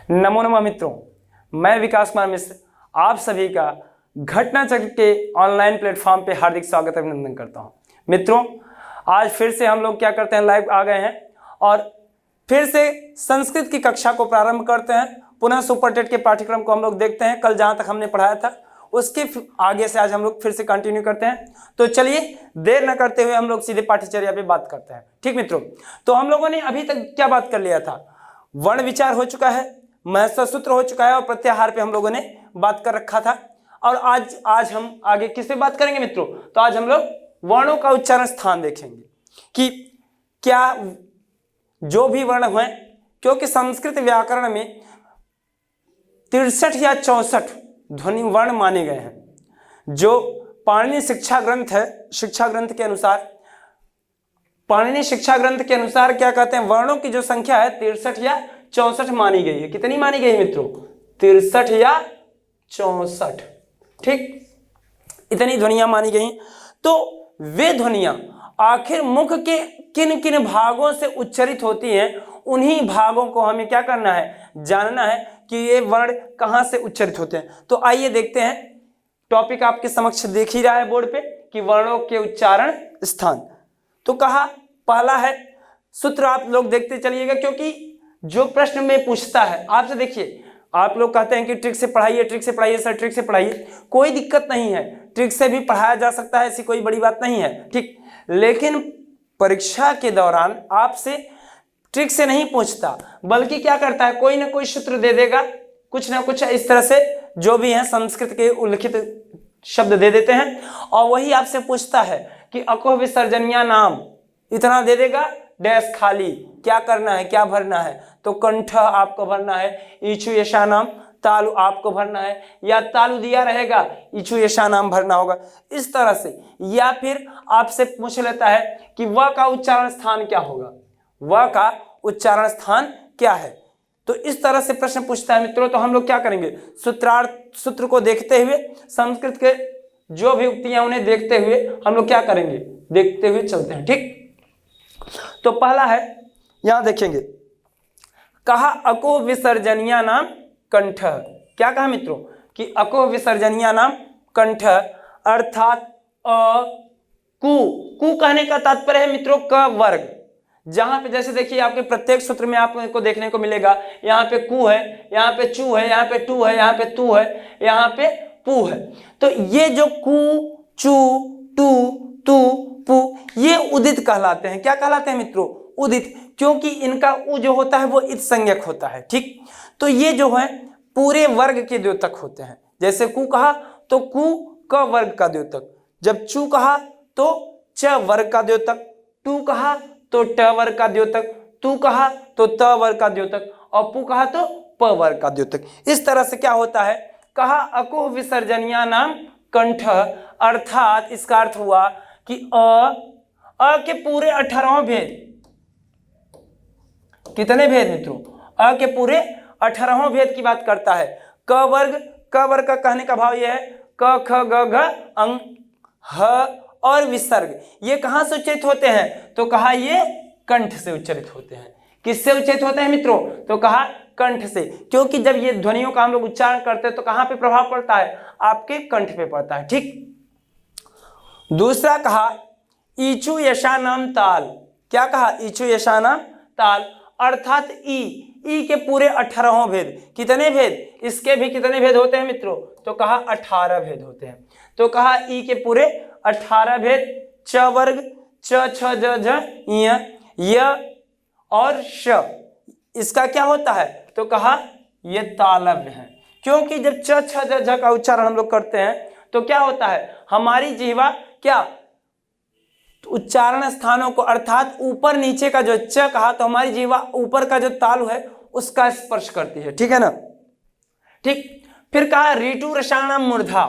नमो नमः मित्रों, मैं विकास कुमार मिश्र आप सभी का घटना चक्र के ऑनलाइन प्लेटफॉर्म पे हार्दिक स्वागत अभिनंदन करता हूं। मित्रों, आज फिर से हम लोग क्या करते हैं, लाइव आ गए हैं और फिर से संस्कृत की कक्षा को प्रारंभ करते हैं। पुनः सुपर टेट के पाठ्यक्रम को हम लोग देखते हैं। कल जहां तक हमने पढ़ाया था उसके आगे से आज हम लोग फिर से कंटिन्यू करते हैं। तो चलिए देर न करते हुए हम लोग सीधे पाठ्यचर्या पे बात करते हैं। ठीक मित्रों, तो हम लोगों ने अभी तक क्या बात कर लिया था? वर्ण विचार हो चुका है, महत्व सूत्र हो चुका है और प्रत्याहार पे हम लोगों ने बात कर रखा था। और आज हम आगे किस पे बात करेंगे मित्रों? तो आज हम लोग वर्णों का उच्चारण स्थान देखेंगे कि क्या जो भी वर्ण हुए, क्योंकि संस्कृत व्याकरण में 63 या 64 ध्वनि वर्ण माने गए हैं। जो पाणिनि शिक्षा ग्रंथ है, शिक्षा ग्रंथ के अनुसार, पाणिनि शिक्षा ग्रंथ के अनुसार क्या कहते हैं, वर्णों की जो संख्या है 63 या 64 मानी गई है। कितनी मानी गई है मित्रों? 63 या 64। ठीक, इतनी ध्वनियां मानी गई। तो वे ध्वनियां आखिर मुख के किन किन भागों से उच्चारित होती हैं, उन्हीं भागों को हमें क्या करना है, जानना है कि ये वर्ण कहां से उच्चारित होते हैं। तो आइए देखते हैं। टॉपिक आपके समक्ष देख ही रहा है बोर्ड पे कि वर्णों के उच्चारण स्थान। तो कहा पहला है सूत्र, आप लोग देखते चलिएगा क्योंकि जो प्रश्न में पूछता है आपसे, देखिए आप लोग कहते हैं कि ट्रिक से पढ़ाइए, ट्रिक से पढ़ाइए सर, ट्रिक से पढ़ाइए। कोई दिक्कत नहीं है, ट्रिक से भी पढ़ाया जा सकता है, ऐसी कोई बड़ी बात नहीं है। ठीक, लेकिन परीक्षा के दौरान आपसे ट्रिक से नहीं पूछता, बल्कि क्या करता है, कोई ना कोई सूत्र दे देगा, कुछ ना कुछ इस तरह से जो भी है संस्कृत के उल्लिखित शब्द दे देते हैं और वही आपसे पूछता है कि अको विसर्जनिया नाम, इतना दे देगा, डैश खाली, क्या करना है, क्या भरना है? तो कंठ आपको भरना है, ईचु यशा नाम, तालु आपको भरना है, या तालु दिया रहेगा, ईचु यशा नाम भरना होगा, इस तरह से। या फिर आपसे पूछ लेता है कि व का उच्चारण स्थान क्या होगा, व का उच्चारण स्थान क्या है। तो इस तरह से प्रश्न पूछता है मित्रों। तो हम लोग क्या करेंगे, सूत्रार्थ सूत्र को देखते हुए, संस्कृत के जो भी उक्तियां उन्हें देखते हुए हम लोग क्या करेंगे, देखते हुए चलते हैं। ठीक, तो पहला है, यहां देखेंगे, कहा अको विसर्जनिया नाम कंठ। क्या कहा मित्रों कि अको विसर्जनिया नाम कंठ, अर्थात कु कहने का तात्पर्य है मित्रों क वर्ग। जहां पे जैसे देखिए आपके प्रत्येक सूत्र में आपको देखने को मिलेगा, यहाँ पे कु है, यहाँ पे चू है, यहाँ पे टू है, यहाँ पे तू है, यहाँ पे पू है। तो ये जो कु, चू, टू, तू, पू, ये उदित कहलाते हैं। क्या कहलाते हैं मित्रों? उदित, क्योंकि इनका उ जो होता है वो इत संज्ञक होता है। ठीक, तो ये जो है पूरे वर्ग के द्योतक होते हैं। जैसे कु कहा तो कु क वर्ग का द्योतक, जब चू कहा तो च वर्ग का द्योतक, टू कहा तो ट वर्ग का द्योतक, तू कहा तो त वर्ग का द्योतक और पू कहा तो प वर्ग का द्योतक। इस तरह से क्या होता है, कहा अको विसर्जनिया नाम कंठ, अर्थात इसका अर्थ हुआ कि अ के पूरे 18 भेद, कितने भेद मित्रों? अ के पूरे 18 भेद की बात करता है। क वर्ग का कहने का भाव यह है क ख ग घ अंग ह और विसर्ग, ये कहां से उच्चारित होते हैं? तो कहा ये कंठ से उच्चारित होते हैं। किससे उच्चारित होते हैं मित्रों? तो कहा कंठ से, क्योंकि जब ये ध्वनियों का हम लोग उच्चारण करते हैं तो कहां पे प्रभाव पड़ता है? आपके कंठ पे पड़ता है। ठीक, दूसरा कहा ईचु यशा नाम ताल। क्या कहा? ईचु यशा नाम ताल, अर्थात ई के पूरे 18 भेद। कितने भेद? इसके भी कितने भेद होते हैं मित्रों? तो कहा 18 भेद होते हैं। तो कहा ई के पूरे 18 भेद, च वर्ग, च छ ज झ य और श, इसका क्या होता है? तो कहा ये तालव्य है। क्योंकि जब च छ ज झ का उच्चारण हम लोग करते हैं तो क्या होता है, हमारी जिह्वा क्या उच्चारण स्थानों को, अर्थात ऊपर नीचे का जो च कहा तो हमारी जिह्वा ऊपर का जो तालु है उसका स्पर्श करती है। ठीक है ना? ठीक, फिर कहा ऋतु रसाणाम मूर्धा।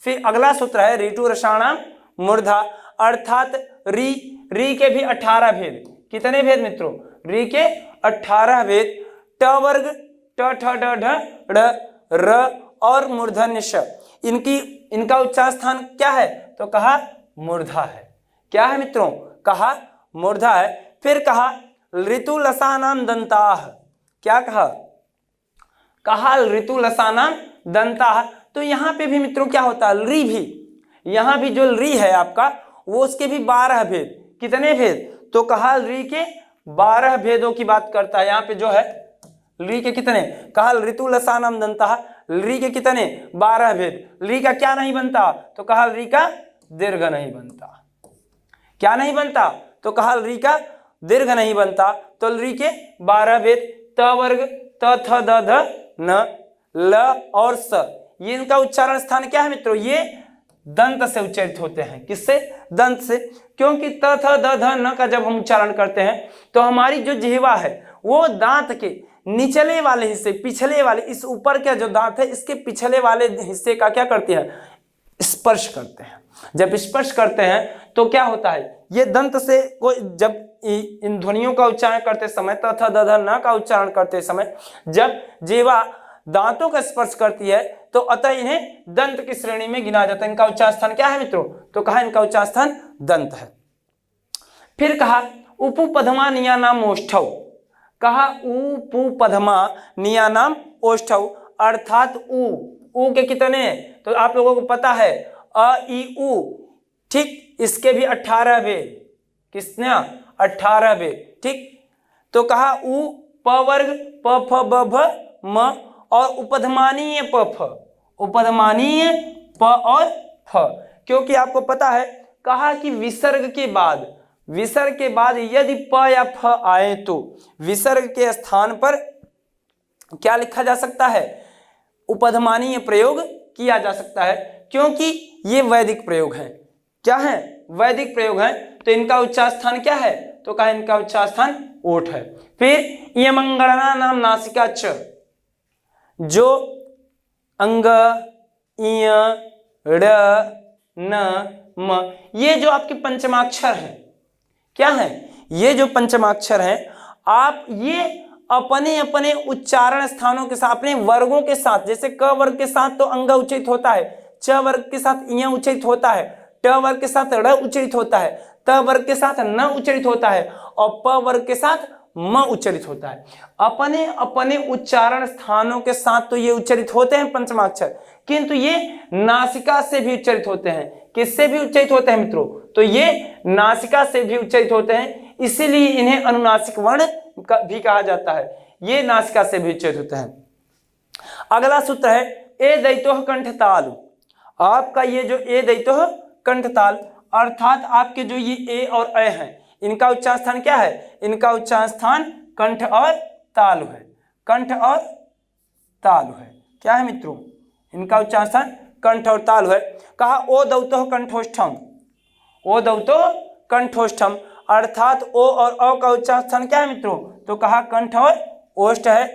फिर अगला सूत्र है ऋतु रसाणाम मूर्धा, अर्थात री के भी 18 भेद। कितने भेद मित्रों? री के 18 भेद, ट वर्ग, ट ठ ड ढ ड़ र और मूर्धन्य श, इनका उच्चारण स्थान क्या है? तो कहा मूर्धा है। क्या है मित्रों? कहा मूर्धा है। फिर कहा ऋतु लसानाम दंताह। क्या कहा? कहा ऋतु लसानाम दंता। तो यहाँ पे भी मित्रों क्या होता है, री भी, यहाँ भी जो री है आपका वो उसके भी 12 भेद। कितने भेद, तो कहा री के 12 भेदों की बात करता है। यहाँ पे जो है री के कितने, कहा ऋतु लसानाम दंता, री के कितने 12 भेद। री का क्या नहीं बनता, तो कहा री का दीर्घ नहीं बनता। क्या नहीं बनता, तो कहा री का दीर्घ नहीं बनता। तो री के 12 भेद, त वर्ग त थ द ध न ल और स, ये इनका उच्चारण स्थान क्या है मित्रों, ये दंत से उच्चारित होते हैं। किससे, दंत से। क्योंकि त थ द ध न का जब हम उच्चारण करते हैं तो हमारी जो जिह्वा है वो दांत के निचले वाले हिस्से, पिछले वाले, इस ऊपर का जो दांत है इसके पिछले वाले हिस्से का क्या करते हैं, स्पर्श करते हैं। जब स्पर्श करते हैं तो क्या होता है, ये दंत से कोई जब इन ध्वनियों का उच्चारण करते समय, तथा दधा न का उच्चारण करते समय जब जीवा दांतों का स्पर्श करती है तो अतः इन्हें दंत की श्रेणी में गिना जाता है। इनका उच्चारण स्थान क्या है मित्रों, तो कहा इनका उच्चारण स्थान दंत है। फिर कहा उपपधमा नियानाम ओष्ठौ, कहा उपपधमा नियानाम ओष्ठौ, अर्थात उ के कितने, तो आप लोगों को पता है अ ई उ, ठीक, इसके भी 18 भेद। किसने, 18 भेद, ठीक। तो कहा उ प वर्ग प फ ब भ म और उपधमानीय प फ, उपधमानीय प और फ। क्योंकि आपको पता है कहा कि विसर्ग के बाद, विसर्ग के बाद यदि प या फ आए तो विसर्ग के स्थान पर क्या लिखा जा सकता है, उपधमानीय प्रयोग किया जा सकता है। क्योंकि ये वैदिक प्रयोग है। क्या है, वैदिक प्रयोग है। तो इनका उच्चार स्थान क्या है, तो कहा इनका उच्चार स्थान ओठ है। फिर ये मंगणना नाम नासिका च, जो अंग इय ड़ न म, ये जो आपके पंचमाक्षर हैं, क्या है, ये जो पंचमाक्षर हैं, आप ये अपने अपने उच्चारण स्थानों के साथ, अपने वर्गों के साथ, जैसे क वर्ग के साथ तो अंग उच्चारित होता है, च वर्ग के साथ इय उच्चारित होता है, ट वर्ग के साथ ड़ उच्चारित होता है, त वर्ग के साथ न उच्चारित होता है और प वर्ग के साथ म उच्चारित होता है। अपने अपने उच्चारण स्थानों के साथ तो ये उच्चारित होते हैं पंचमाक्षर, किंतु ये नासिका से भी उच्चारित होते हैं। किससे भी उच्चारित होते हैं मित्रों, तो ये नासिका से भी उच्चारित होते हैं, इसीलिए इन्हें अनुनासिक वर्ण भी कहा जाता है। ये नासिका से भी उच्चारित होते हैं। अगला सूत्र है ए दैतोह कंठताल। आपका ये जो ए दैतोह कंठताल, अर्थात आपके जो ये ए और अ हैं, इनका उच्चारण स्थान क्या है, इनका उच्चारण स्थान कंठ और तालु है। कंठ और तालु है। क्या है मित्रों, इनका उच्चारण स्थान कंठ और तालु है। कहा ओ दौतोह कंठोष्ठम, ओ दौतोह कंठोष्ठम, अर्थात ओ और अ का उच्चारण स्थान क्या है मित्रों, तो कहा कंठ और ओष्ठ है।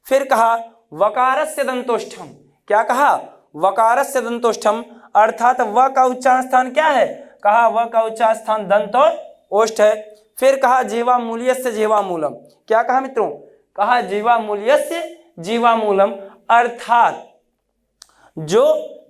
फिर कहा वकारस्य दंतोष्ठम, क्या कहा, वकारस्य दंतोष्ठम, अर्थात व का उच्चारण स्थान क्या है, कहा व का उच्चारण स्थान दंत और ओष्ठ है। फिर कहा जीवा मूल्यस्य जीवा मूलम, क्या कहा मित्रों, कहा जीवा मूल्यस्य जीवा मूलम, अर्थात जो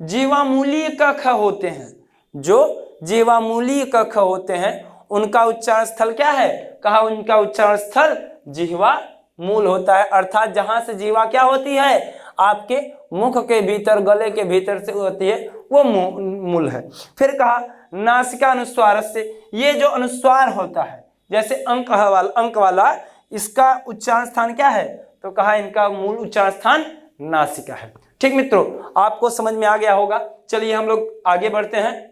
जीवामूलीय कख होते हैं, जो जीवामूलीय कख होते हैं उनका उच्चारण स्थल क्या है, कहा उनका उच्चारण स्थल जिह्वा मूल होता है। अर्थात जहां से जीवा क्या होती है, आपके मुख के भीतर, गले के भीतर से होती है, वो मूल है। फिर कहा नासिका अनुस्वार से, ये जो अनुस्वार होता है जैसे अंक वाला, इसका उच्चारण स्थान क्या है, तो कहा इनका मूल उच्चारण स्थान नासिका है। ठीक मित्रों, आपको समझ में आ गया होगा। चलिए हम लोग आगे बढ़ते हैं।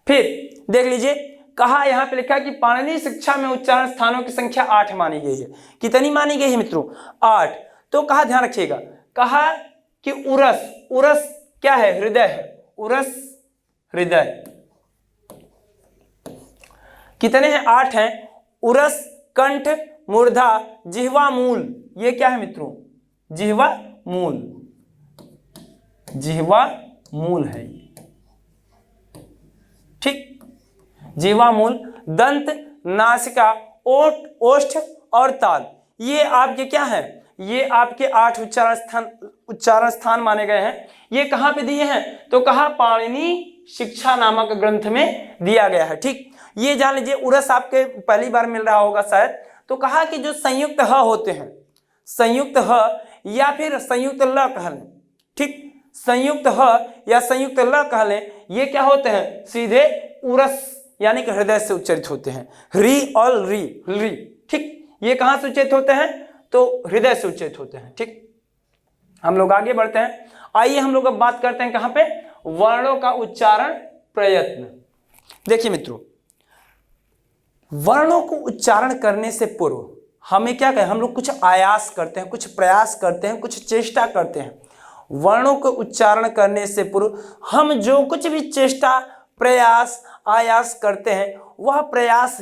फिर देख लीजिए, कहा यहाँ पे लिखा कि पाणिनि शिक्षा में उच्चारण स्थानों की संख्या 8 मानी गई है। कितनी मानी गई है मित्रों, 8। तो कहा ध्यान रखिएगा, कहा कि उरस, उरस क्या है, हृदय है, उरस हृदय, कितने हैं, 8 हैं। उरस, कंठ, मूर्धा, जिह्वा मूल, ये क्या है मित्रों, जिह्वा मूल, जिह्वा मूल है, ठीक, जिह्वा मूल, दंत, नासिका, ओठ, ओष्ठ और ताल, ये आपके क्या है, ये आपके 8 उच्चारण स्थान माने गए हैं। ये कहाँ पे दिए हैं, तो कहा पाणिनि शिक्षा नामक ग्रंथ में दिया गया है। ठीक, ये जान लीजिए, उरस आपके पहली बार मिल रहा होगा शायद। तो कहा कि जो संयुक्त ह होते हैं, संयुक्त ह या फिर संयुक्त ल कह लें, ठीक, संयुक्त ह या संयुक्त ल कह लें, ये क्या होते हैं, सीधे उरस यानी कि हृदय से उच्चारित होते हैं। री और री, री, ठीक, ये कहाँ से उच्चारित होते हैं, तो हृदय से उच्चारित होते हैं। ठीक, हम लोग आगे बढ़ते हैं। आइए हम लोग अब बात करते हैं कहाँ पे, वर्णों का उच्चारण प्रयत्न। देखिए मित्रों, वर्णों को उच्चारण करने से पूर्व हमें क्या कहें, हम लोग कुछ आयास करते हैं, कुछ प्रयास करते हैं, कुछ चेष्टा करते हैं। वर्णों को उच्चारण करने से पूर्व हम जो कुछ भी चेष्टा, प्रयास, आयास करते हैं, वह प्रयास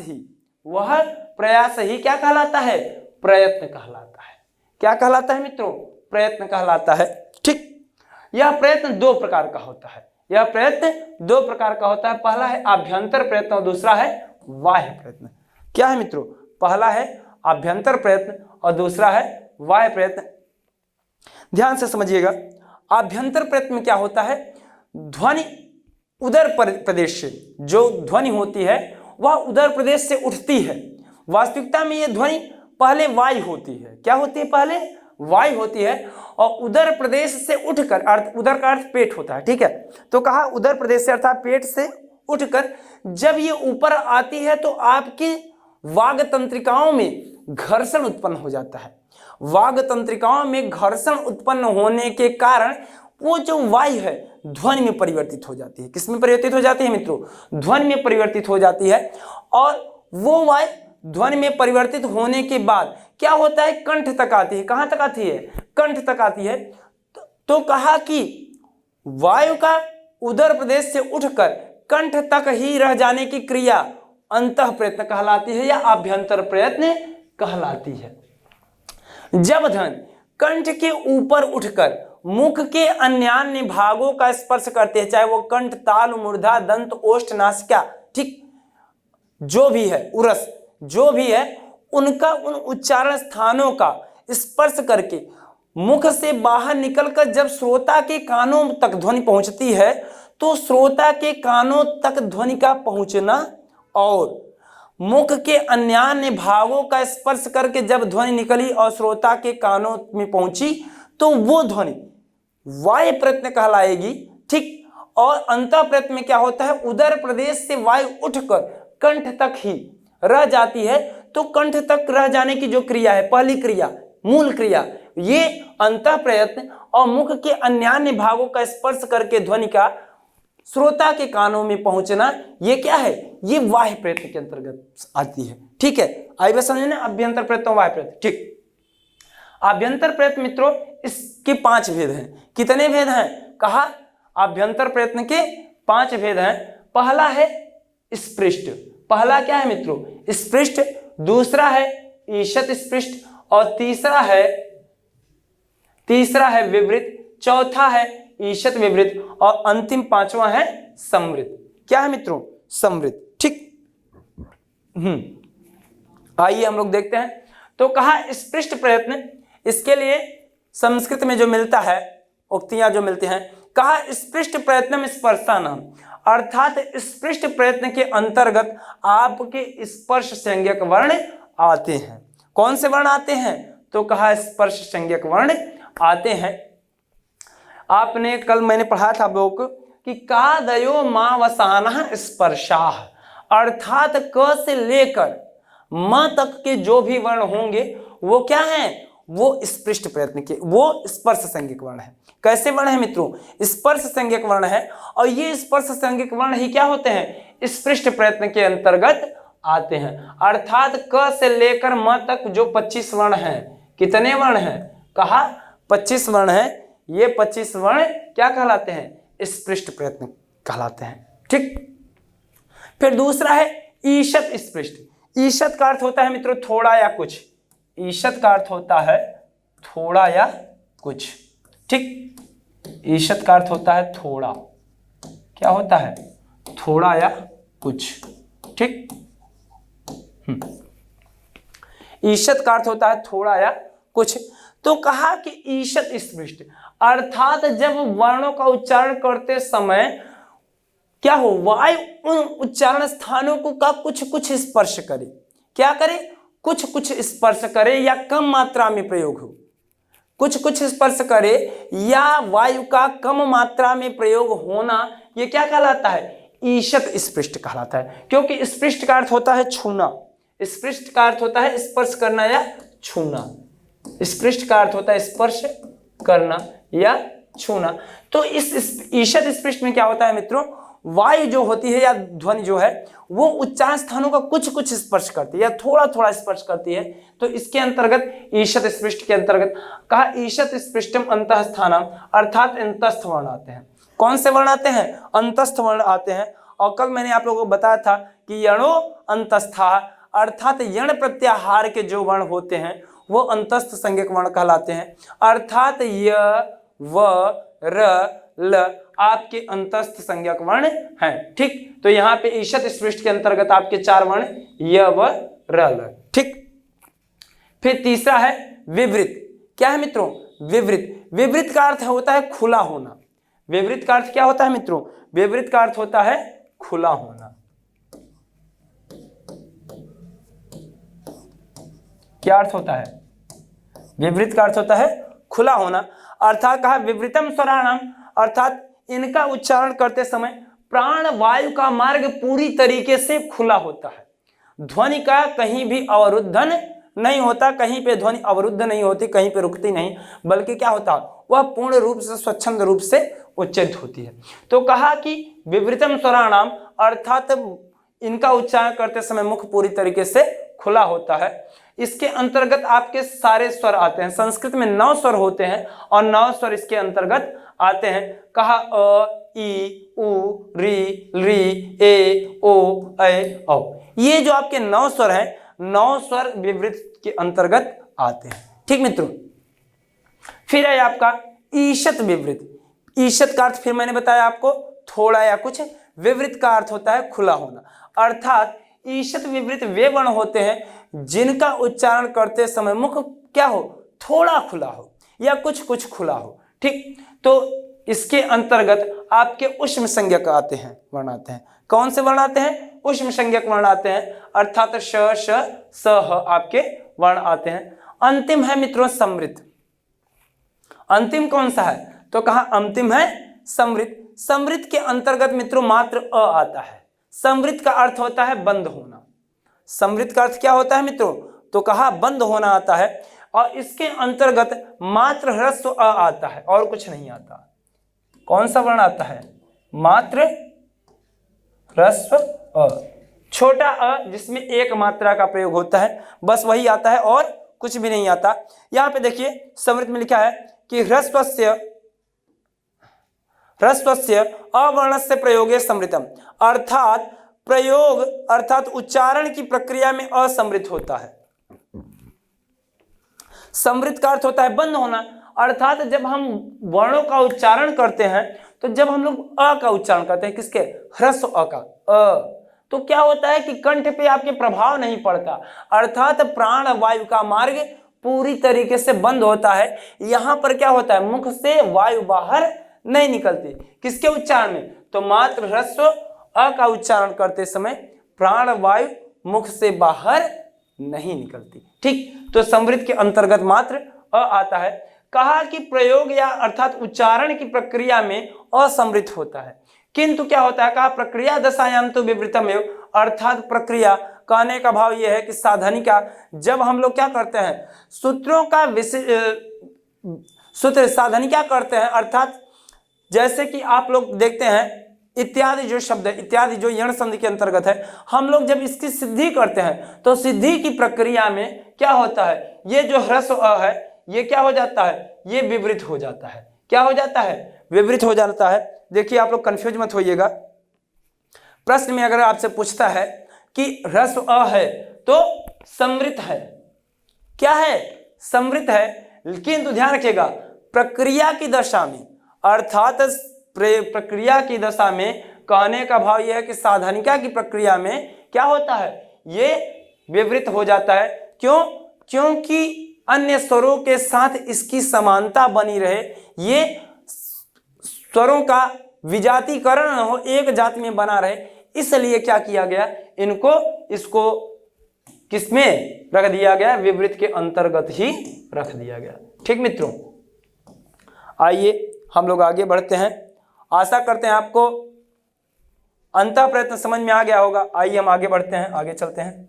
ही क्या कहलाता है, प्रयत्न कहलाता है। क्या कहलाता है मित्रों, प्रयत्न कहलाता है। ठीक, यह प्रयत्न दो प्रकार का होता है, यह प्रयत्न दो प्रकार का होता है। पहला है आभ्यंतर प्रयत्न और दूसरा है बाह्य प्रयत्न। क्या है मित्रों, पहला है आभ्यंतर प्रयत्न और दूसरा है बाह्य प्रयत्न। ध्यान से समझिएगा। आभ्यंतर प्रयत्न में क्या होता है, ध्वनि उदर प्रदेश से, जो ध्वनि होती है वह उदर प्रदेश से उठती है। वास्तविकता में यह ध्वनि पहले वायु होती है। क्या होती है, पहले वायु होती है और उदर प्रदेश से उठकर, अर्थ उदर का अर्थ पेट होता है, ठीक है, तो कहा उदर प्रदेश से अर्थात पेट से उठकर जब ये ऊपर आती है तो आपकी वाग तंत्रिकाओं में घर्षण उत्पन्न हो जाता है। वाग तंत्रिकाओं में घर्षण उत्पन्न होने के कारण वो जो वायु है ध्वनि में परिवर्तित हो जाती है। किस में परिवर्तित हो जाती है मित्रों, ध्वनि में परिवर्तित हो जाती है। और वो वायु ध्वनि में परिवर्तित होने के बाद क्या होता है, कंठ तक आती है। कहां तक आती है, कंठ तक आती है। तो कहा कि वायु का उदर प्रदेश से उठकर कंठ तक ही रह जाने की क्रिया अंतः प्रयत्न कहलाती है या आभ्यंतर प्रयत्न कहलाती है। जब ध्वनि कंठ के ऊपर उठकर मुख के अन्यान्य भागों का स्पर्श करते हैं, चाहे वो कंठ, ताल, मूर्धा, दंत, ओष्ठ, नासिका, ठीक, जो भी है, उरस जो भी है, उनका उन उच्चारण स्थानों का स्पर्श करके मुख से बाहर निकलकर जब श्रोता के कानों तक ध्वनि पहुंचती है, तो श्रोता के कानों तक ध्वनि का पहुंचना और मुख के अन्यान्य भागों का स्पर्श करके जब ध्वनि निकली और श्रोता के कानों में पहुंची, तो वो ध्वनि वायु प्रयत्न कहलाएगी। ठीक, और अंतः प्रयत्न में क्या होता है, उदर प्रदेश से वायु उठकर कंठ तक ही रह जाती है। तो कंठ तक रह जाने की जो क्रिया है, पहली क्रिया, मूल क्रिया, ये अंतः प्रयत्न और मुख के अन्यान्य भागों का स्पर्श करके ध्वनि का श्रोता के कानों में पहुंचना, ये क्या है, ये बाह्य प्रयत्न के अंतर्गत आती है। ठीक है, आइए बस समझे ना, अभ्यंतर प्रयत्न और बाह्य प्रयत्न। ठीक, आभ्यंतर प्रयत्न मित्रों इसके 5 भेद हैं। कितने भेद हैं, कहा आभ्यंतर प्रयत्न के 5 भेद हैं। पहला है स्पृष्ट, पहला क्या है मित्रों, स्पृष्ट, दूसरा है ईषत स्पृष्ट और तीसरा है विवृत, चौथा है ईषत विवृत और अंतिम 5वां है संवृत। क्या है मित्रों, संवृत। ठीक, आइए हम लोग देखते हैं। तो कहा स्पृष्ट प्रयत्न, इसके लिए संस्कृत में जो मिलता है, उक्तियां जो मिलती हैं, कहा स्पृष्ट प्रयत्नम स्पर्शानाम, अर्थात स्पृष्ट प्रयत्न के अंतर्गत आपके स्पर्श संज्ञक वर्ण आते हैं। कौन से वर्ण आते हैं, तो कहा स्पर्श संज्ञक वर्ण आते हैं। आपने कल मैंने पढ़ा था बुक कि कादयो मावसानः स्पर्शाः, अर्थात क से लेकर म तक के जो भी वर्ण होंगे वो क्या हैं, वो स्पृष्ट प्रयत्न के, वो स्पर्श संज्ञक वर्ण है। कैसे वर्ण है मित्रों, स्पर्श संज्ञक वर्ण है। और ये स्पर्श संज्ञक वर्ण ही क्या होते हैं, स्पृष्ट प्रयत्न के अंतर्गत आते हैं। अर्थात क से लेकर म तक जो 25 वर्ण हैं, कितने वर्ण हैं, कहा 25 वर्ण हैं। ये 25 वर्ण क्या कहलाते हैं, स्पृष्ट प्रयत्न कहलाते हैं। ठीक, फिर दूसरा है ईषत स्पृष्ट। ईषत का अर्थ होता है मित्रों थोड़ा या कुछ, ईषत का अर्थ होता है थोड़ा या कुछ। ठीक, ईषत का अर्थ होता है थोड़ा, क्या होता है, थोड़ा या कुछ। ठीक, ईषत का अर्थ होता है थोड़ा या कुछ। तो कहा कि ईषत स्पृष्ट, अर्थात जब वर्णों का उच्चारण करते समय क्या हो, वायु उन उच्चारण स्थानों को का कुछ कुछ स्पर्श करे। क्या करे, कुछ कुछ स्पर्श करे या कम मात्रा में प्रयोग हो, कुछ कुछ स्पर्श करे या वायु का कम मात्रा में प्रयोग होना, यह क्या कहलाता है? ईशत स्पृष्ट कहलाता है। क्योंकि स्पृष्ट का अर्थ होता है छूना, स्पृष्ट का अर्थ होता है स्पर्श करना या छूना, स्पृष्ट का अर्थ होता है स्पर्श करना या छूना। तो इस ईशत स्पृष्ट में क्या होता है मित्रों? वायु जो होती है या ध्वनि जो है वो उच्चारण स्थानों का कुछ कुछ स्पर्श करती है या थोड़ा थोड़ा स्पर्श करती है, तो इसके अंतर्गत ईशत स्पृष्ट के अंतर्गत कहा ईशत स्पृष्टम अंतःस्थानम, अर्थात अंतस्थ वर्ण आते हैं। कौन से वर्ण आते हैं? अंतस्थ वर्ण आते हैं। और कल मैंने आप लोगों को बताया था कि यणो अंतस्था, अर्थात यण प्रत्याहार के जो वर्ण होते हैं वो अंतस्थ संज्ञक वर्ण कहलाते हैं। अर्थात य, व, र, ल आपके अंतस्थ संज्ञक वर्ण हैं। ठीक, तो यहाँ पे ईशत स्पृष्ट के अंतर्गत आपके 4 वर्ण य, व, र, ल। ठीक, फिर तीसरा है विवृत। क्या है मित्रों? विवृत। विवृत का अर्थ होता है खुला होना। विवृत का अर्थ क्या होता है मित्रों? विवृत का अर्थ होता है खुला होना। क्या अर्थ होता है? विवृत का अर्थ होता है खुला होना। अर्थात कहा विवृतम स्वराणाम, अर्थात इनका उच्चारण करते समय प्राण वायु का मार्ग पूरी तरीके से खुला होता है। ध्वनि का कहीं भी अवरुद्धन नहीं होता, कहीं पे ध्वनि अवरुद्ध नहीं होती, कहीं पे रुकती नहीं, बल्कि क्या होता है? वह पूर्ण रूप से स्वच्छंद रूप से उच्चारित होती है। तो कहा कि विवृतम स्वराणाम, अर्थात इनका उच्चारण करते समय मुख पूरी तरीके से खुला होता है। इसके अंतर्गत आपके सारे स्वर आते हैं। संस्कृत में 9 स्वर होते हैं और 9 स्वर इसके अंतर्गत आते हैं। कहा अ, ई, उ, री, री, ए, ओ, ऐ, औ। ये जो आपके 9 स्वर हैं, 9 स्वर विवृत के अंतर्गत आते हैं। ठीक मित्रों, फिर है आपका ईशत विवृत। ईशत का अर्थ फिर मैंने बताया आपको थोड़ा या कुछ, विवृत का अर्थ होता है खुला होना। अर्थात ईशत विवृत वे वर्ण होते हैं जिनका उच्चारण करते समय मुख क्या हो? थोड़ा खुला हो या कुछ कुछ खुला हो। ठीक, तो इसके अंतर्गत आपके उष्म संज्ञक आते हैं, वर्ण आते हैं। कौन से वर्ण आते हैं? उष्म संज्ञक वर्ण आते हैं, अर्थात श, श, स, ह आपके वर्ण आते हैं। अंतिम है मित्रों समृत। अंतिम कौन सा है? तो कहा अंतिम है समृत। समृत के अंतर्गत मित्रों मात्र अ आता है। समृत का अर्थ होता है बंद होना। समृत का अर्थ क्या होता है मित्रों? तो कहा बंद होना आता है, और इसके अंतर्गत मात्र ह्रस्व अ आता है और कुछ नहीं आता। कौन सा वर्ण आता है? मात्र ह्रस्व अ, छोटा अ जिसमें एक मात्रा का प्रयोग होता है, बस वही आता है और कुछ भी नहीं आता। यहां पे देखिए समृत में लिखा है कि ह्रस्वस्य अवर्णस्य प्रयोगे समृतम, अर्थात प्रयोग अर्थात उच्चारण की प्रक्रिया में असमृत होता है। समृत का अर्थ होता है बंद होना, अर्थात जब हम वर्णों का उच्चारण करते हैं तो जब हम लोग अ का उच्चारण करते हैं, किसके? ह्रस्व अ का, तो क्या होता है कि कंठ पे आपके प्रभाव नहीं पड़ता, अर्थात प्राण वायु का मार्ग पूरी तरीके से बंद होता है। यहां पर क्या होता है? मुख से वायु बाहर नहीं निकलती। किसके उच्चारण में? तो मात्र ह्रस्व अ का उच्चारण करते समय प्राण वायु मुख से बाहर नहीं निकलती। ठीक, तो समृत के अंतर्गत मात्र अ आता है। कहा कि प्रयोग या अर्थात उच्चारण की प्रक्रिया में असमृत होता है, किंतु क्या होता है? कहा प्रक्रिया दशायाम तो विवृतम एव, अर्थात प्रक्रिया कहने का भाव यह है कि साधनिका, जब हम लोग क्या करते हैं? सूत्रों का सूत्र साधनिका करते हैं, अर्थात जैसे कि आप लोग देखते हैं इत्यादि जो शब्द है, इत्यादि जो यण संधि के अंतर्गत है, हम लोग जब इसकी सिद्धि करते हैं तो सिद्धि की प्रक्रिया में क्या होता है? ये जो ह्रस्व अ है ये क्या हो जाता है? ये विवृत हो जाता है। क्या हो जाता है? विवृत हो जाता है। देखिए आप लोग कंफ्यूज मत होइएगा। प्रश्न में अगर आपसे पूछता है कि ह्रस्व अ है तो समृत है, क्या है? समृत है, किंतु ध्यान रखिएगा प्रक्रिया की दशा में, अर्थात प्रक्रिया की दशा में कहने का भाव यह है कि साधनिका की प्रक्रिया में क्या होता है? ये विवृत हो जाता है। क्यों? क्योंकि अन्य स्वरों के साथ इसकी समानता बनी रहे, ये स्वरों का विजातीकरण हो, एक जाति में बना रहे, इसलिए क्या किया गया? इसको किसमें रख दिया गया, विवृत के अंतर्गत ही रख दिया गया। ठीक मित्रों, आइए हम लोग आगे बढ़ते हैं। आशा करते हैं आपको अंतः प्रयत्न समझ में आ गया होगा। आइए हम आगे बढ़ते हैं, आगे चलते हैं।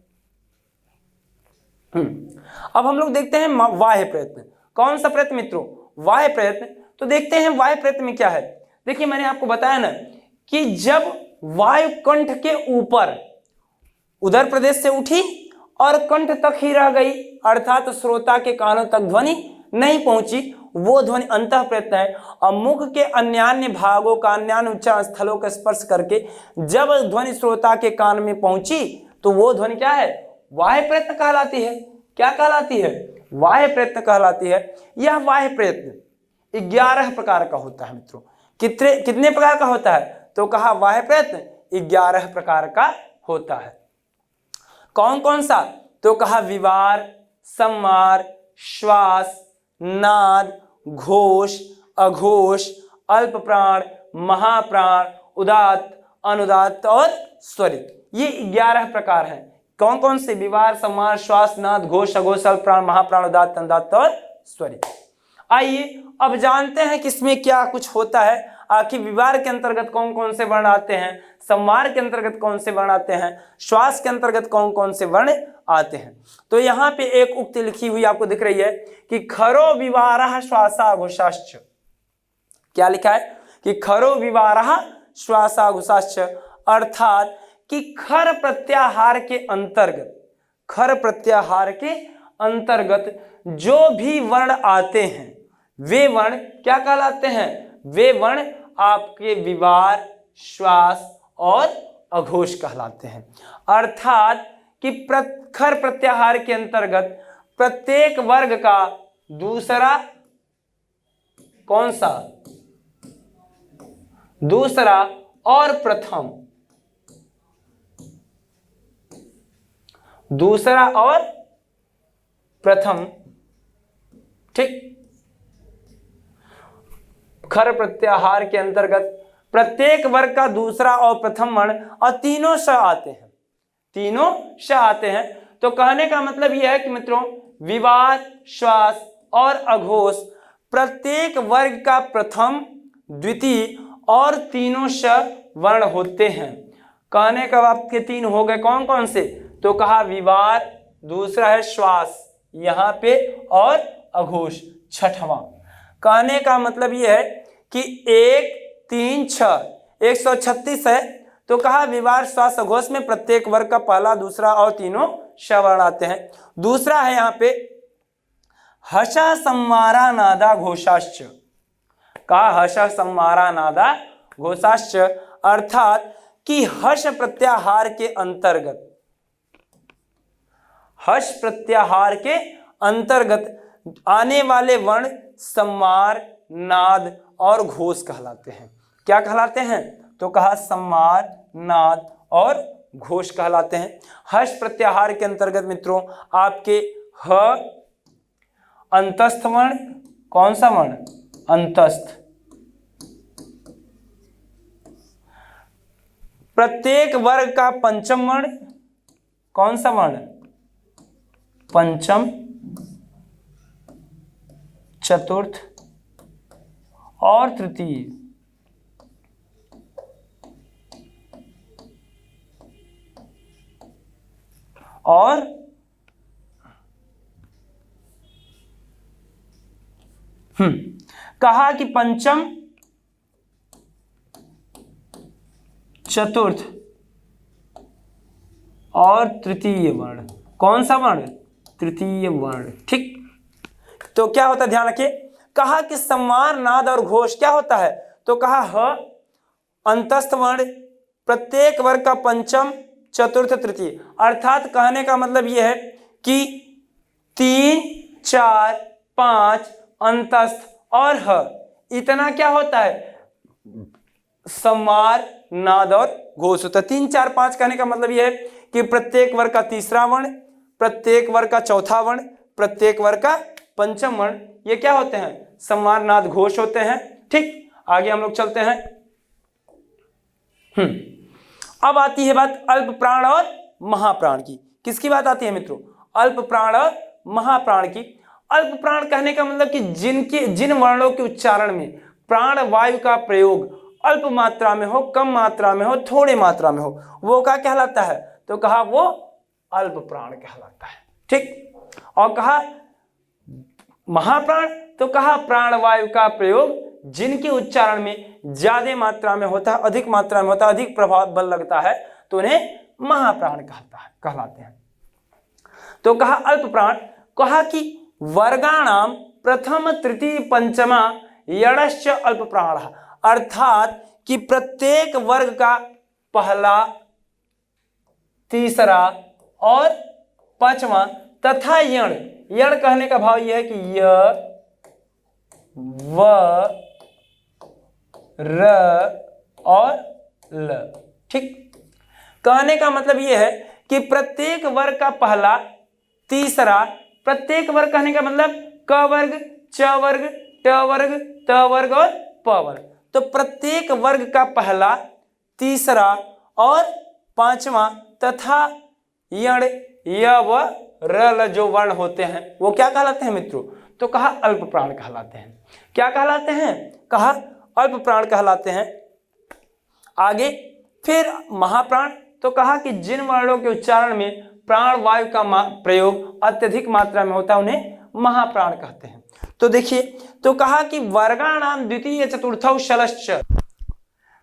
अब हम लोग देखते हैं बाह्य प्रयत्न। कौन सा प्रयत्न मित्रों, बाह्य प्रयत्न। तो देखते हैं बाह्य प्रयत्न में क्या है। देखिए मैंने आपको बताया ना कि जब वायु कंठ के ऊपर उदर प्रदेश से उठी और कंठ तक ही रह गई, अर्थात श्रोता के कानों तक ध्वनि नहीं पहुंची, वो ध्वनि अंतः प्रयत्न है। और मुख के अन्यान्य भागों का, अन्यान्य उच्चारण स्थलों का स्पर्श करके जब ध्वनि श्रोता के कान में पहुंची तो वो ध्वनि क्या है, बाह्य प्रयत्न कहलाती है। क्या कहलाती है, बाह्य प्रयत्न कहलाती है। यह बाह्य प्रयत्न 11 प्रकार का होता है मित्रों। कितने प्रकार का होता है, तो कहा बाह्य प्रयत्न 11 प्रकार का होता है। कौन कौन सा, तो कहा विवार, संवार, श्वास, नाद, घोष, अघोष, अल्प प्राण, महाप्राण, उदात्त, अनुदात्त और स्वरित। ये 11 प्रकार हैं। कौन कौन से, विवार, संवार, श्वास, नाद, घोष, अघोष, अल्प प्राण, महाप्राण, उदात्त, अनुदात्त और स्वरित। आइए अब जानते हैं कि इसमें क्या कुछ होता है। आखिर विवार के अंतर्गत कौन कौन से वर्ण आते हैं, संवार के अंतर्गत कौन से वर्ण आते हैं, श्वास के अंतर्गत कौन कौन से वर्ण आते हैं। तो यहाँ पे एक उक्ति लिखी हुई आपको दिख रही है कि खरो विवारः श्वासाघोषाश्च। क्या लिखा है कि खरो विवारः श्वासाघोषाश्च, अर्थात कि खर प्रत्याहार के अंतर्गत, खर प्रत्याहार के अंतर्गत जो भी वर्ण आते हैं वे वर्ण क्या कहलाते हैं, वे वर्ण आपके विवार, श्वास और अघोष कहलाते हैं। अर्थात कि खर प्रत्याहार के अंतर्गत प्रत्येक वर्ग का दूसरा कौन सा, दूसरा और प्रथम, दूसरा और प्रथम, ठीक, खर प्रत्याहार के अंतर्गत प्रत्येक वर्ग का दूसरा और प्रथम वर्ण और तीनों श आते हैं, तीनों श आते हैं। तो कहने का मतलब यह है कि मित्रों विवार, श्वास और अघोष प्रत्येक वर्ग का प्रथम, द्वितीय और तीनों श वर्ण होते हैं। कहने का आपके 3 हो गए, कौन कौन से, तो कहा विवार, दूसरा है श्वास यहाँ पे और अघोष छठवां। कहने का मतलब यह है कि 1, 3, 6 136 है। तो कहा विवार, श्वास, अघोष में प्रत्येक वर्ग का पहला, दूसरा और तीनों श वर्ण आते हैं। दूसरा है यहाँ पे हर्षा संवारा नादा घोषाश्च। कहा हर्षा संवारा नादा घोषाश्च, अर्थात कि हर्ष प्रत्याहार के अंतर्गत, हर्ष प्रत्याहार के अंतर्गत आने वाले वर्ण संवार, नाद और घोष कहलाते हैं। क्या कहलाते हैं, तो कहा संवार, नाद और घोष कहलाते हैं। हर्ष प्रत्याहार के अंतर्गत मित्रों आपके ह अंतस्थ वर्ण, कौन सा वर्ण, अंतस्थ, प्रत्येक वर्ग का पंचम वर्ण, कौन सा वर्ण, पंचम, चतुर्थ और तृतीय। और कहा कि पंचम, चतुर्थ और तृतीय वर्ण। कौन सा वर्ण, तृतीय वर्ण, ठीक। तो क्या होता है, ध्यान रखिए। कहा कि संवार, नाद और घोष क्या होता है, तो कहा ह अंतस्थ वर्ण प्रत्येक वर्ग का पंचम, चतुर्थ, तृतीय। अर्थात कहने का मतलब यह है कि 3, 4, 5 अंतस्थ और ह, इतना क्या होता है, संवार, नाद और घोष होता है। 3, 4, 5 कहने का मतलब यह है कि प्रत्येक वर्ग का तीसरा वर्ण, प्रत्येक वर्ग का चौथा वर्ण, प्रत्येक वर्ग का पंचम वर्ण, ये क्या होते हैं, संवार, नाद, घोष होते हैं। ठीक, आगे हम लोग चलते हैं। अब आती है बात अल्प प्राण और महाप्राण की किसकी बात आती है मित्रों? अल्प प्राण और महाप्राण की। अल्प प्राण कहने का मतलब कि जिन वर्णों के उच्चारण में प्राण वायु का प्रयोग अल्प मात्रा में हो, कम मात्रा में हो, थोड़े मात्रा में हो, वो क्या कहलाता है? तो कहा वो अल्प प्राण कहलाता है। ठीक। और कहा महाप्राण, तो कहा प्राण वायु का प्रयोग जिनके उच्चारण में ज्यादा मात्रा में होता है, अधिक मात्रा में होता है, अधिक प्रभाव बल लगता है, तो उन्हें महाप्राण कहलाते हैं। तो कहा अल्प प्राण, कहा कि वर्गाणाम प्रथम तृतीय पंचमा यणश्च अल्प प्राण, अर्थात कि प्रत्येक वर्ग का पहला, तीसरा और पांचवा तथा यण, यण कहने का भाव यह है कि य व र और ल। ठीक। कहने का मतलब यह है कि प्रत्येक वर्ग का पहला, तीसरा, प्रत्येक वर्ग कहने का मतलब क वर्ग, च वर्ग, ट वर्ग, त वर्ग और प वर्ग। तो प्रत्येक वर्ग का पहला, तीसरा और पांचवा तथा यण, य व र ल जो वर्ण होते हैं वो क्या कहलाते हैं मित्रों? तो कहा अल्प प्राण कहलाते हैं। क्या कहलाते हैं? कहा अल्प प्राण कहलाते हैं। आगे फिर महाप्राण, तो कहा कि जिन वर्णों के उच्चारण में प्राण वायु का प्रयोग अत्यधिक मात्रा में होता है उन्हें महाप्राण कहते हैं। तो देखिए, तो कहा कि वर्गाणाम द्वितीय चतुर्थौ शलश्च।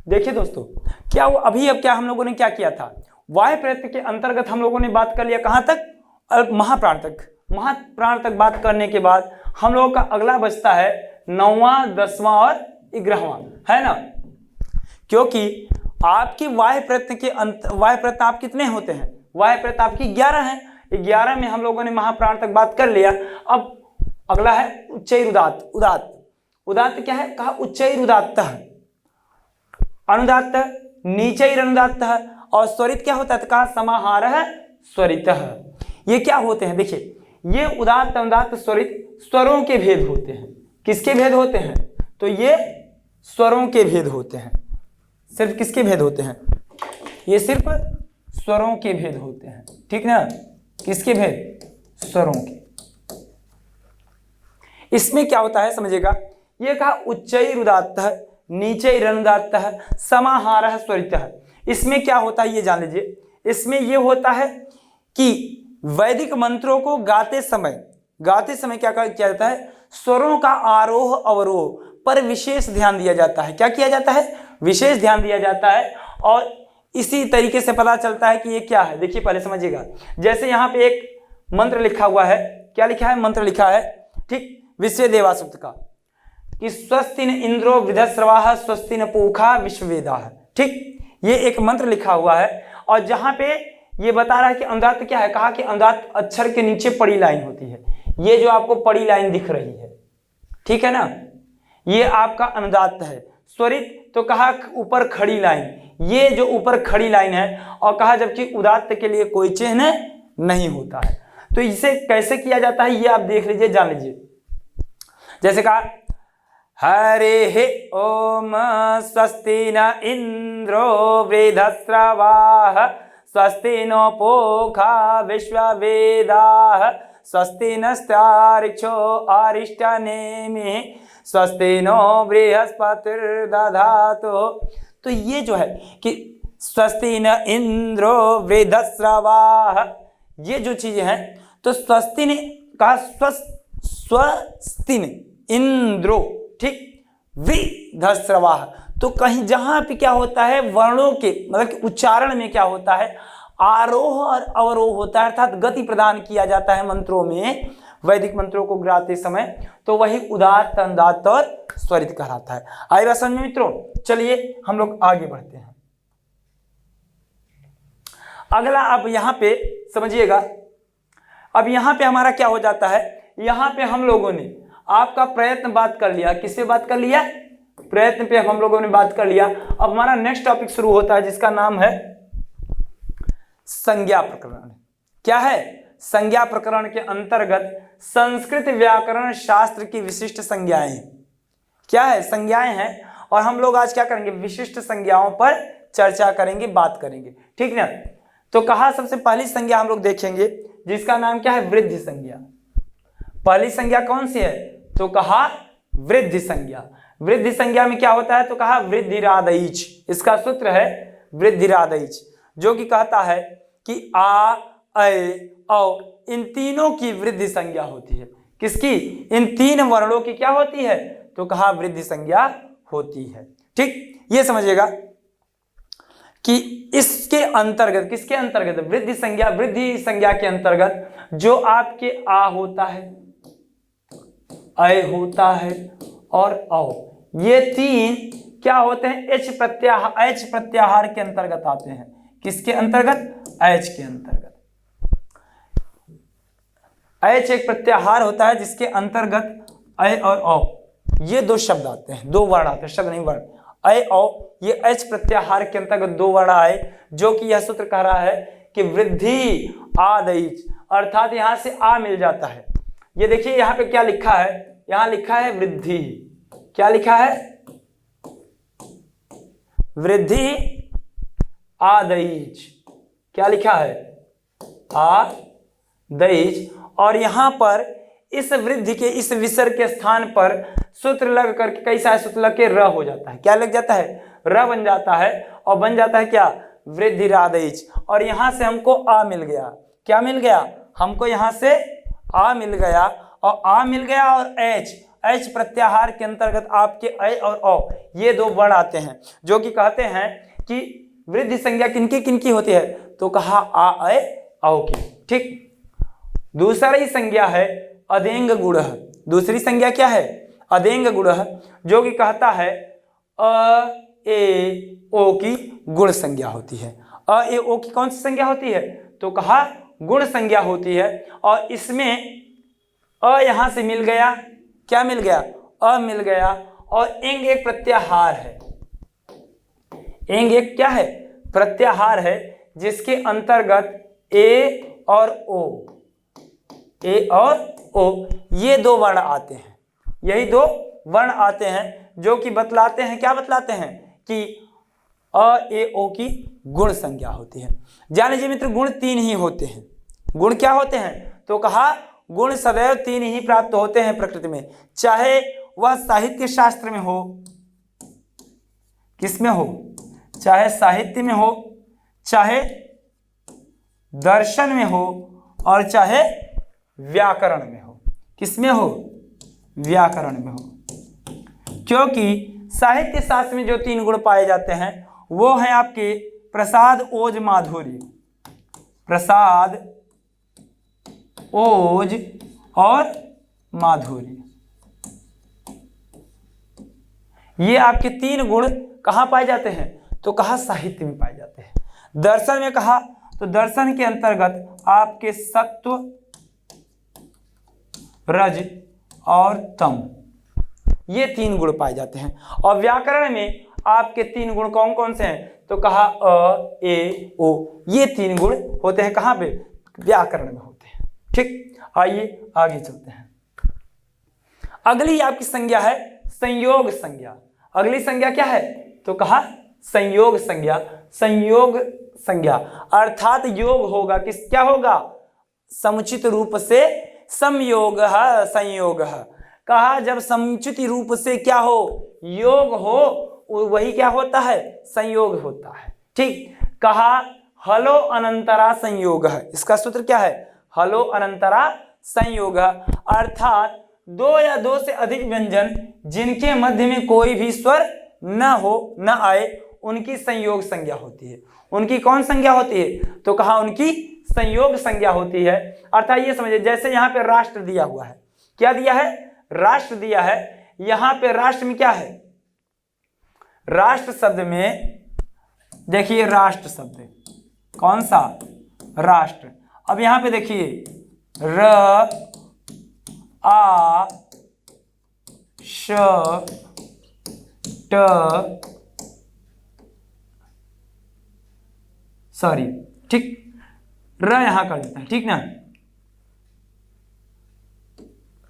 देखिए दोस्तों, क्या वो अब क्या हम लोगों ने क्या किया था? वायु प्रयत्न के अंतर्गत हम लोगों ने बात कर लिया कहां तक? महाप्राण तक। महाप्राण तक बात करने के बाद हम लोगों का अगला बचता है 9वां, 10वां और 11वां, है ना? क्योंकि आपकी वायु प्रयत्न आप कितने होते हैं? वायु प्रयत्न आपकी 11 है। 11 में हम लोगों ने महाप्राण तक बात कर लिया। अब अगला है उच्चैरुदात्त। उदात्त क्या है? कहा उच्चैरुदात्त, अनुदात्त, नीचैरनुदात्त और स्वरित क्या होता है? तो कहा समाहारः स्वरितः। ये क्या होते हैं? देखिए, ये उदात्त, अनुदात्त, स्वरित स्वरों के भेद होते हैं। किसके भेद होते हैं? तो ये स्वरों के भेद होते हैं। सिर्फ किसके भेद होते हैं? ये सिर्फ स्वरों के भेद होते हैं। ठीक ना? किसके भेद? स्वरों के। इसमें क्या होता है समझिएगा, ये कहा उच्चैरुदात्तः, नीचैरनुदात्तः, समाहारः स्वरितः। इसमें क्या होता है ये जान लीजिए। इसमें ये होता है कि वैदिक मंत्रों को गाते समय क्या किया जाता है? स्वरों का आरोह अवरोह पर विशेष ध्यान दिया जाता है। क्या किया जाता है? विशेष ध्यान दिया जाता है। और इसी तरीके से पता चलता है कि ये क्या है। देखिए पहले समझिएगा, जैसे यहाँ पे एक मंत्र लिखा हुआ है। क्या लिखा है? मंत्र लिखा है, ठीक, विश्व देवा सूक्त का, कि स्वस्ति न इंद्रो वृद्धश्रवाः स्वस्ति न पूषा विश्ववेदाः। ठीक, ये एक मंत्र लिखा हुआ है। और जहां पे ये बता रहा है कि अनुदात्त क्या है? कहा कि अनुदात्त अक्षर के नीचे पड़ी लाइन होती है। ये जो आपको पड़ी लाइन दिख रही है, ठीक है ना, ये आपका अनुदात्त है। स्वरित तो कहा ऊपर खड़ी लाइन, ये जो ऊपर खड़ी लाइन है। और कहा जबकि उदात्त के लिए कोई चिन्ह नहीं होता है। तो इसे कैसे किया जाता है ये आप देख लीजिए, जान लीजिए। जैसे कहा हरे ओम स्वस्ति न इंद्रो वृद्धश्रवाः स्वस्ति नो पूषा विश्ववेदाः स्वस्ति नस्तार्क्ष्यो अरिष्टनेमिः स्वस्ति नो बृहस्पतिर्दधातु। तो ये जो है कि स्वस्ति न इंद्रो वृद्धश्रवाः, ये जो चीजें हैं, तो स्वस्ति ने कहा स्वस्ति ने इंद्रो, ठीक, वृद्धश्रवाः। तो कहीं जहां पे क्या होता है, वर्णों के मतलब कि उच्चारण में क्या होता है, आरोह और अवरोह होता है, अर्थात गति प्रदान किया जाता है मंत्रों में, वैदिक मंत्रों को गाते समय। तो वही उदात्त, अनुदात्त और स्वरित कहलाता है। आई बात समझ में मित्रों? चलिए हम लोग आगे बढ़ते हैं। अगला अब यहां पे समझिएगा, अब यहां पे हमारा क्या हो जाता है, यहां पे हम लोगों ने आपका प्रयत्न बात कर लिया। किससे बात कर लिया? प्रयत्न पे हम लोगों ने बात कर लिया। अब हमारा नेक्स्ट टॉपिक शुरू होता है जिसका नाम है संज्ञा प्रकरण। क्या है? संज्ञा प्रकरण के अंतर्गत संस्कृत व्याकरण शास्त्र की विशिष्ट संज्ञाएं। क्या है? संज्ञाएं हैं। और हम लोग आज क्या करेंगे? विशिष्ट संज्ञाओं पर चर्चा करेंगे, बात करेंगे, ठीक ना। तो कहा सबसे पहली संज्ञा हम लोग देखेंगे जिसका नाम क्या है, वृद्धि संज्ञा। पहली संज्ञा कौन सी है, तो कहा वृद्धि संज्ञा। वृद्धि संज्ञा में क्या होता है, तो कहा वृद्धिरादैच, इसका सूत्र है वृद्धिरादैच, जो कि कहता है कि आ, ऐ, औ इन तीनों की वृद्धि संज्ञा होती है। किसकी, इन तीन वर्णों की क्या होती है, तो कहा वृद्धि संज्ञा होती है। ठीक, ये समझिएगा कि इसके अंतर्गत, किसके अंतर्गत, वृद्धि संज्ञा के अंतर्गत जो आपके आ होता है, ऐ होता है और औ, ये तीन क्या होते हैं, एच प्रत्याहार के अंतर्गत आते हैं। किसके अंतर्गत, एच के अंतर्गत। एच एक प्रत्याहार होता है जिसके अंतर्गत ऐ और औ ये दो शब्द आते हैं, दो वर्ण आते हैं, शब्द नहीं वर्ण। ऐ औ ये एच प्रत्याहार के अंतर्गत दो वर्ण आए, जो कि यह सूत्र कह रहा है कि वृद्धि आदैच, अर्थात यहां से आ मिल जाता है। ये देखिए यहाँ पे क्या लिखा है, यहां लिखा है वृद्धि, क्या लिखा है, वृद्धि आदैच, क्या लिखा है, आदैच। और यहां पर इस वृद्धि के इस विसर्ग के स्थान पर सूत्र लग करके, कैसा सूत्र लग के र हो जाता है, क्या लग जाता है, र बन जाता है और बन जाता है क्या, वृद्धिरादैच। और यहां से हमको आ मिल गया, क्या मिल गया, हमको यहां से आ मिल गया, और आ मिल गया और एच प्रत्याहार के अंतर्गत आपके ऐ और औ ये दो वर्ण आते हैं, जो कि कहते हैं कि वृद्धि संज्ञा किनकी किनकी होती है, तो कहा आ, ऐ, औ की। ठीक, दूसरी संज्ञा है अदेंग गुण। दूसरी संज्ञा क्या है, अदेंग गुण, जो कि कहता है अ, ए, ओ की गुण संज्ञा होती है। अ, ए, ओ की कौन सी संज्ञा होती है, तो कहा गुण संज्ञा होती है। और इसमें अ यहां से मिल गया, क्या मिल गया, अ मिल गया, और एंग एक प्रत्याहार है। एंग एक क्या है, प्रत्याहार है, जिसके अंतर्गत ए और ओ, ए और ओ ये दो वर्ण आते हैं। यही दो वर्ण आते हैं जो कि बतलाते हैं, क्या बतलाते हैं, कि अ, ए, ओ की गुण संज्ञा होती है। जान लीजिए मित्र, गुण तीन ही होते हैं। गुण क्या होते हैं, तो कहा गुण सदैव तीन ही प्राप्त होते हैं प्रकृति में, चाहे वह साहित्य शास्त्र में हो, किसमें हो, चाहे साहित्य में हो, चाहे दर्शन में हो, और चाहे व्याकरण में हो। किसमें हो, व्याकरण में हो। क्योंकि साहित्य शास्त्र में जो तीन गुण पाए जाते हैं वो है आपके प्रसाद, ओज, माधुर्य। प्रसाद, ओज और माधुर्य, ये आपके तीन गुण कहाँ पाए जाते हैं, तो कहा साहित्य में पाए जाते हैं। दर्शन में कहा, तो दर्शन के अंतर्गत आपके सत्व, रज और तम, ये तीन गुण पाए जाते हैं। और व्याकरण में आपके तीन गुण कौन कौन से हैं, तो कहा अ, ए, ओ, ये तीन गुण होते हैं कहाँ पे, व्याकरण में होते हैं। ठीक, आइए आगे चलते हैं। अगली आपकी संज्ञा है संयोग संज्ञा। अगली संज्ञा क्या है, तो कहा संयोग संज्ञा। संयोग संज्ञा अर्थात योग होगा, किस, क्या होगा, समुचित रूप से संयोग, संयोग। कहा जब समुचित रूप से क्या हो, योग हो, वही क्या होता है, संयोग होता है। ठीक, कहा हलो अनंतरा संयोग है, इसका सूत्र क्या है, हलो अनंतरा संयोग, अर्थात दो या दो से अधिक व्यंजन जिनके मध्य में कोई भी स्वर न हो, न आए, उनकी संयोग संज्ञा होती है। उनकी कौन संज्ञा होती है, तो कहा उनकी संयोग संज्ञा होती है। अर्थात ये समझिए, जैसे यहाँ पे राष्ट्र दिया हुआ है, क्या दिया है, राष्ट्र दिया है। यहाँ पे राष्ट्र में क्या है, राष्ट्र शब्द में देखिए, राष्ट्र शब्द कौन सा, राष्ट्र। अब यहाँ पे देखिए, र, आ, श, ट, सॉरी, ठीक, र यहां कर देते हैं, ठीक ना।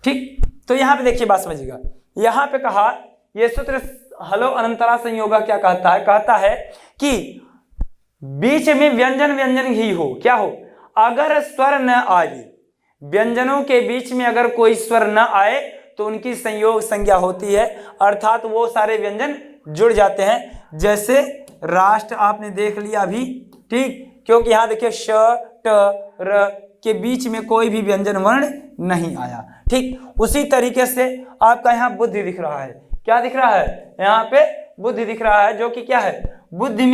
ठीक, तो यहां पे देखिए, बात समझिएगा। यहां पे कहा ये सूत्र हलो अनंतरा संयोगा क्या कहता है, कहता है कि बीच में व्यंजन व्यंजन ही हो, क्या हो, अगर स्वर न आए, व्यंजनों के बीच में अगर कोई स्वर न आए तो उनकी संयोग संज्ञा होती है, अर्थात वो सारे व्यंजन जुड़ जाते हैं। जैसे राष्ट्र आपने देख लिया अभी, ठीक, क्योंकि यहाँ देखिए श ट र के बीच में कोई भी व्यंजन वर्ण नहीं आया, ठीक। उसी तरीके से आपका यहाँ बुद्धि दिख रहा है, क्या दिख रहा है, यहाँ पे बुद्धि दिख रहा है, जो कि क्या है, बुद्धि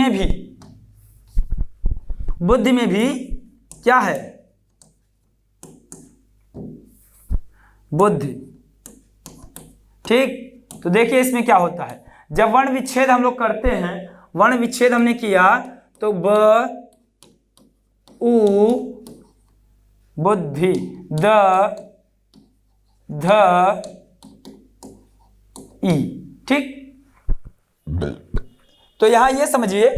में भी क्या है, बुद्धि, ठीक। तो देखिए इसमें क्या होता है, जब वर्ण विच्छेद हम लोग करते हैं, वर्ण विच्छेद हमने किया तो ब उ बुद्धि, द ध ई, ठीक। तो यहां यह समझिए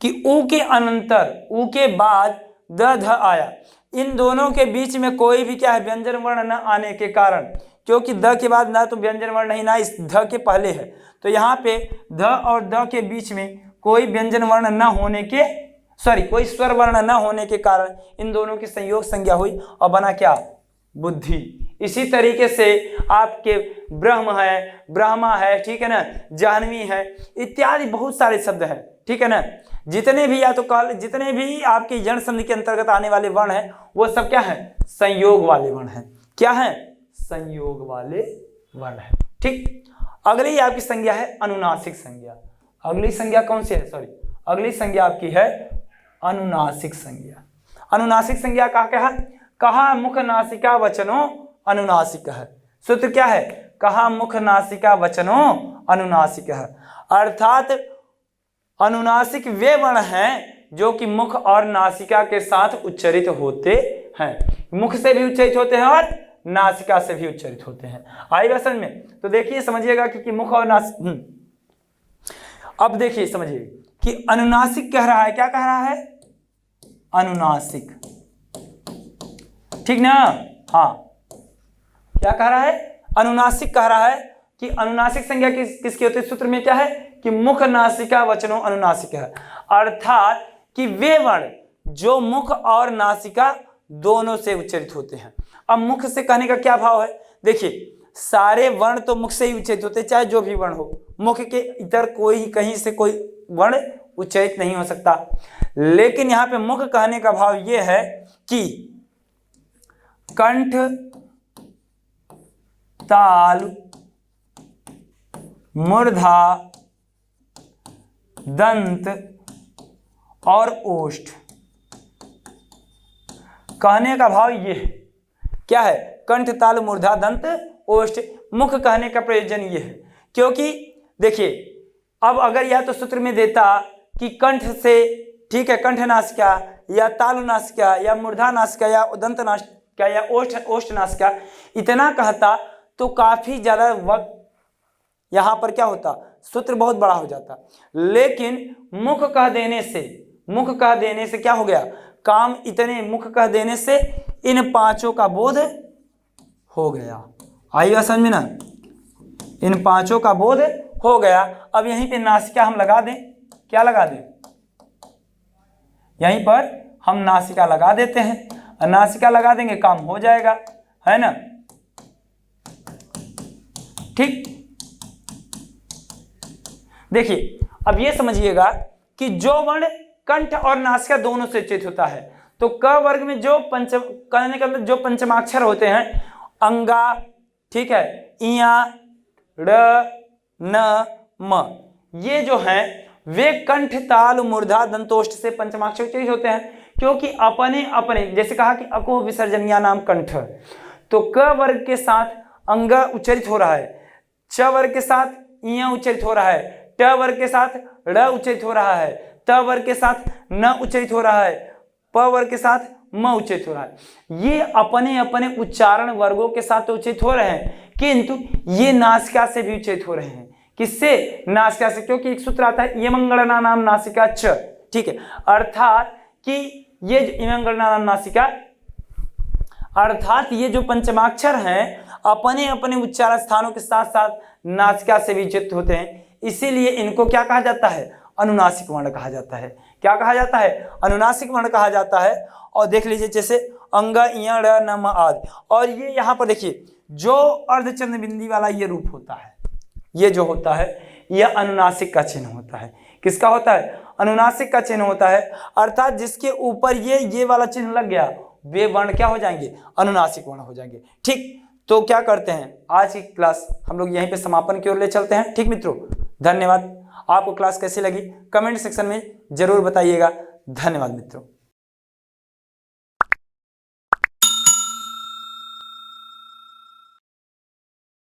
कि उ के अनंतर, उ के बाद द ध आया, इन दोनों के बीच में कोई भी क्या है, व्यंजन वर्ण न आने के कारण, क्योंकि द के बाद ना तो व्यंजन वर्ण नहीं ना इस ध के पहले है, तो यहाँ पे ध और द के बीच में कोई व्यंजन वर्ण न होने के, कोई स्वर वर्ण न होने के कारण इन दोनों की संयोग संज्ञा हुई और बना क्या, बुद्धि। इसी तरीके से आपके ब्रह्म है, ब्रह्मा है, ठीक है ना, जाह्नवी है, इत्यादि बहुत सारे शब्द हैं, ठीक है ना। जितने भी या तो काल, जितने भी आपके जन संधि के अंतर्गत आने वाले वर्ण हैं वो सब क्या है, संयोग वाले वर्ण हैं, क्या है, संयोग वाले वर्ण है, ठीक। अगली आपकी संज्ञा है अनुनासिक संज्ञा। अगली संज्ञा कौन सी है, अगली संज्ञा आपकी है अनुनासिक संज्ञा। अनुनासिक संज्ञा कहा मुख नासिका वचनो अनुनासिक है। सूत्र क्या है, कहा मुख नासिका वचनो अनुनासिक है, अर्थात अनुनासिक वे वर्ण हैं जो कि मुख और नासिका के साथ उच्चरित होते हैं, मुख से भी उच्चरित होते हैं और नासिका से भी उच्चरित होते हैं। आई बात समझ में। तो देखिए समझिएगा कि मुख और अब देखिए समझिए कि अनुनासिक कह रहा है, क्या कह रहा है, अनुनासिक, ठीक ना, हाँ, क्या कह रहा है, अनुनासिक कह रहा है कि अनुनासिक संज्ञा किसकी होती है, सूत्र में क्या है कि मुख नासिका वचनो अनुनासिक है, अर्थात कि वे वर्ण जो मुख और नासिका दोनों से उच्चरित होते हैं। अब मुख से कहने का क्या भाव है, देखिए सारे वर्ण तो मुख से ही उच्चरित होते हैं, चाहे जो भी वर्ण हो, मुख के इतर कोई कहीं से कोई वर्ण उच्चरित नहीं हो सकता। लेकिन यहाँ पे मुख कहने का भाव ये है कि कंठ, ताल, मूर्धा, दंत और ओष्ठ, कहने का भाव ये है, क्या है, कंठ, ताल, मूर्धा, दंत, ओष्ठ। मुख कहने का प्रयोजन ये है क्योंकि देखिए अब अगर या तो सूत्र में देता कि कंठ से, ठीक है, कंठ नासिका या तालु नासिका या मूर्धा नासिका या दंत नासिका या ओष्ठ नासिका, इतना कहता तो काफी ज्यादा वक्त यहाँ पर क्या होता, सूत्र बहुत बड़ा हो जाता। लेकिन मुख कह देने से क्या हो गया, काम इतने मुख कह देने से इन पांचों का बोध हो गया। आइएगा समझ में ना, इन पांचों का बोध हो गया। अब यहीं पे नासिका हम लगा दें, क्या लगा दें, यहीं पर हम नासिका लगा देते हैं, नासिका लगा देंगे काम हो जाएगा, है ना, ठीक। देखिए अब ये समझिएगा कि जो वर्ण कंठ और नासिका दोनों से उच्चरित होता है, तो क वर्ग में जो कहने का जो पंचमाक्षर होते हैं, अंगा, ठीक है, इया, र, न, म, ये जो हैं वे कंठ, ताल, मूर्धा, दंतोष्ठ से पंचमाक्षर उच्चरित होते हैं, क्योंकि अपने अपने, जैसे कहा कि अको विसर्जनिया नाम कंठ, तो क वर्ग के साथ अंग उच्चरित हो रहा है, च वर्ग के साथ इया उच्चरित हो रहा है, ट वर्ग के साथ ड़ उच्चरित हो रहा है, त वर्ग के साथ न उच्चरित हो रहा है, प वर्ग के साथ म उच्चरित हो रहा है। ये अपने अपने उच्चारण वर्गों के साथ तो उच्चरित हो रहे हैं, किंतु ये नासिका से भी उच्चरित हो रहे हैं। किससे, नासिका से, क्योंकि एक सूत्र आता है इमंगलना नाम नासिका च, ठीक है, अर्थात कि ये इमंगलना नाम नासिका, अर्थात ये जो पंचमाक्षर हैं अपने अपने उच्चारण स्थानों के साथ साथ नासिका से भी उच्चरित होते हैं, इसीलिए इनको क्या कहा जाता है, अनुनासिक वर्ण कहा जाता है। क्या कहा जाता है? अनुनासिक वर्ण कहा जाता है। और देख लीजिए जैसे अंग, इय, ड़, न, म आदि। और ये यहाँ पर देखिए जो अर्धचंद्र बिंदी वाला ये रूप होता है, ये जो होता है यह अनुनासिक का चिन्ह होता है। किसका होता है? अनुनासिक का चिन्ह होता है। अर्थात जिसके ऊपर ये वाला चिन्ह लग गया वे वर्ण क्या हो जाएंगे? अनुनासिक वर्ण हो जाएंगे। ठीक, तो क्या करते हैं, आज की क्लास हम लोग यहीं पे समापन की ओर ले चलते हैं। ठीक मित्रों, धन्यवाद। आपको क्लास कैसी लगी कमेंट सेक्शन में जरूर बताइएगा। धन्यवाद मित्रों।